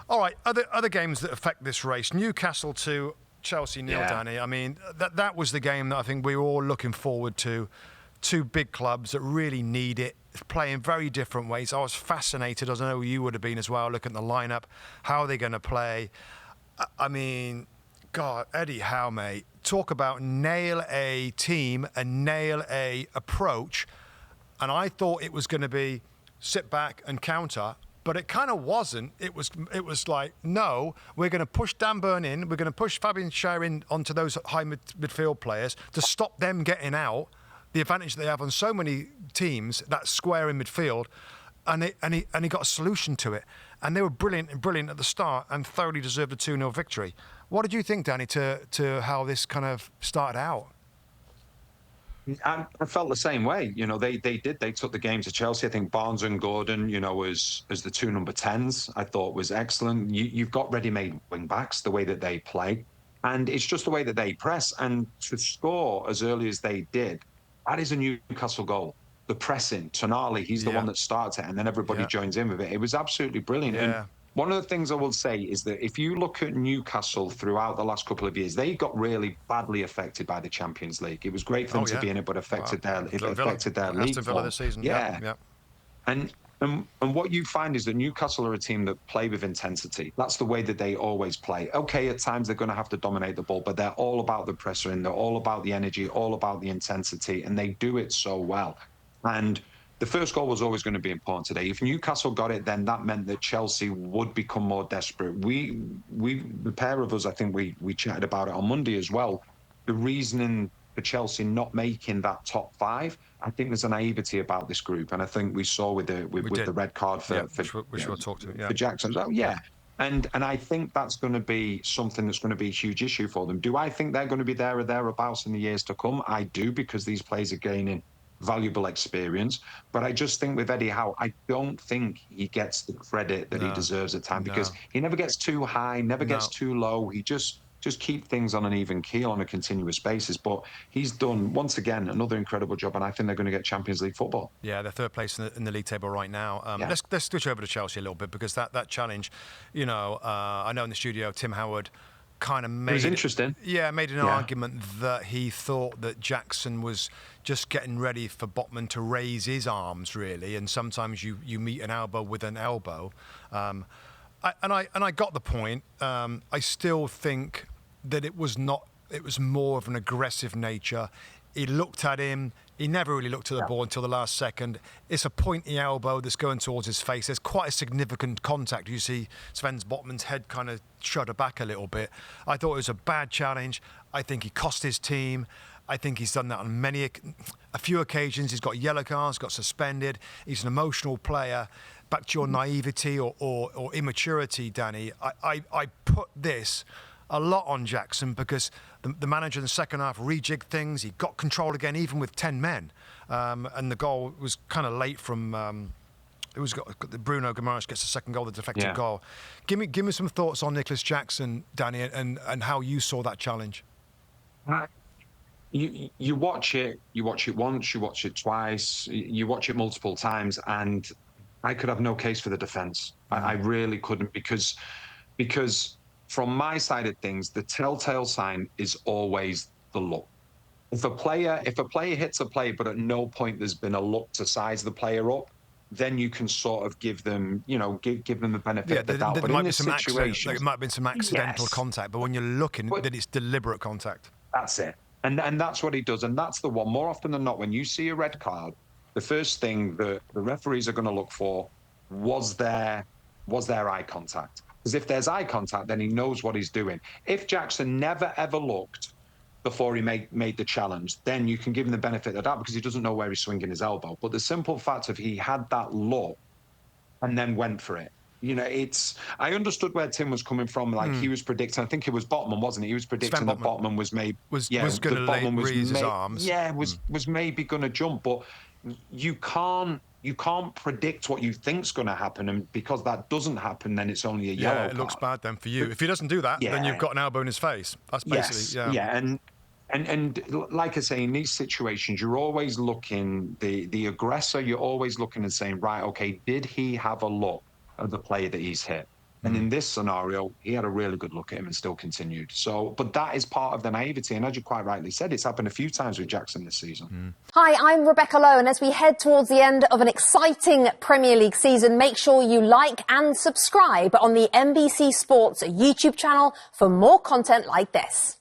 All right, other games that affect this race. Newcastle to Chelsea 0, Danny. I mean, that was the game that I think we were all looking forward to. Two big clubs that really need it, playing very different ways. I was fascinated, as I know you would have been as well, looking at the lineup, how are they going to play. I mean, God, Eddie Howe, mate, talk about nail a team and nail a approach. And I thought it was going to be sit back and counter, but it kind of wasn't. It was like, no, we're going to push Dan Burn in, we're going to push Fabian Schär in onto those high midfield players to stop them getting out. The advantage they have on so many teams, that square in midfield, and he got a solution to it. And they were brilliant at the start and thoroughly deserved a 2-0 victory. What did you think, Danny, to how this kind of started out? I felt the same way. You know, they took the game to Chelsea. I think Barnes and Gordon, you know, as the two number 10s, I thought was excellent. You've got ready-made wing backs, the way that they play. And it's just the way that they press. And to score as early as they did, that is a Newcastle goal. The pressing, Tonali, he's the one that starts it, and then everybody joins in with it. It was absolutely brilliant. Yeah. And one of the things I will say is that if you look at Newcastle throughout the last couple of years, they got really badly affected by the Champions League. It was great for them to be in it, but affected their league. Aston Villa this season. Yeah. And what you find is that Newcastle are a team that play with intensity. That's the way that they always play. Okay, at times they're going to have to dominate the ball, but they're all about the pressure and they're all about the energy, all about the intensity, and they do it so well. And the first goal was always going to be important today. If Newcastle got it, then that meant that Chelsea would become more desperate. The pair of us, I think we chatted about it on Monday as well. The reasoning for Chelsea not making that top 5, I think there's a naivety about this group, and I think we saw with the red card for which we'll talk to for Jackson. So, and I think that's going to be something that's going to be a huge issue for them. Do I think they're going to be there or thereabouts in the years to come? I do, because these players are gaining valuable experience. But I just think with Eddie Howe, I don't think he gets the credit that he deserves at time, because he never gets too high, never gets too low. He just keep things on an even keel on a continuous basis. But he's done, once again, another incredible job, and I think they're going to get Champions League football. Yeah, they're third place in the league table right now. Let's switch over to Chelsea a little bit, because that challenge, you know, I know in the studio, Tim Howard kind of made... It was interesting. Made an argument that he thought that Jackson was just getting ready for Botman to raise his arms, really, and sometimes you meet an elbow with an elbow. And I got the point. I still think that it was more of an aggressive nature. He looked at him. He never really looked at the ball until the last second. It's a pointy elbow that's going towards his face. There's quite a significant contact. You see Sven Botman's head kind of shudder back a little bit. I thought it was a bad challenge. I think he cost his team. I think he's done that on a few occasions. He's got yellow cards, got suspended. He's an emotional player. Back to your naivety or immaturity, Danny, I put this a lot on Jackson, because the manager in the second half rejigged things. He got control again, even with 10 men. And the goal was kind of late from... Bruno Guimaraes gets the second goal, the deflected goal. Give me some thoughts on Nicolas Jackson, Danny, and how you saw that challenge. You watch it once, you watch it twice, you watch it multiple times, and I could have no case for the defence. I really couldn't, because from my side of things, the telltale sign is always the look. If a player hits a play, but at no point there's been a look to size the player up, then you can sort of give them, give them the benefit of the doubt. But in this situation, there might have been some accidental contact, but when you're looking, then it's deliberate contact. That's it. And that's what he does. And that's the one. More often than not, when you see a red card, the first thing that the referees are going to look for was there eye contact. Because if there's eye contact, then he knows what he's doing. If Jackson never, ever looked before he made the challenge, then you can give him the benefit of the doubt, because he doesn't know where he's swinging his elbow. But the simple fact of he had that look and then went for it. I understood where Tim was coming from. Like he was predicting, I think it was Botman, wasn't he? He was predicting that Botman was maybe... was going to raise his arms. Yeah, was maybe going to jump. But you can't predict what you think's going to happen, and because that doesn't happen, then it's only a yellow card. It looks bad then for you. If he doesn't do that, then you've got an elbow in his face. That's basically And like I say, in these situations, you're always looking, the aggressor, you're always looking and saying, right, okay, did he have a look at the player that he's hit? And in this scenario, he had a really good look at him and still continued. So, but that is part of the naivety. And as you quite rightly said, it's happened a few times with Jackson this season. Hi, I'm Rebecca Lowe, and as we head towards the end of an exciting Premier League season, make sure you like and subscribe on the NBC Sports YouTube channel for more content like this.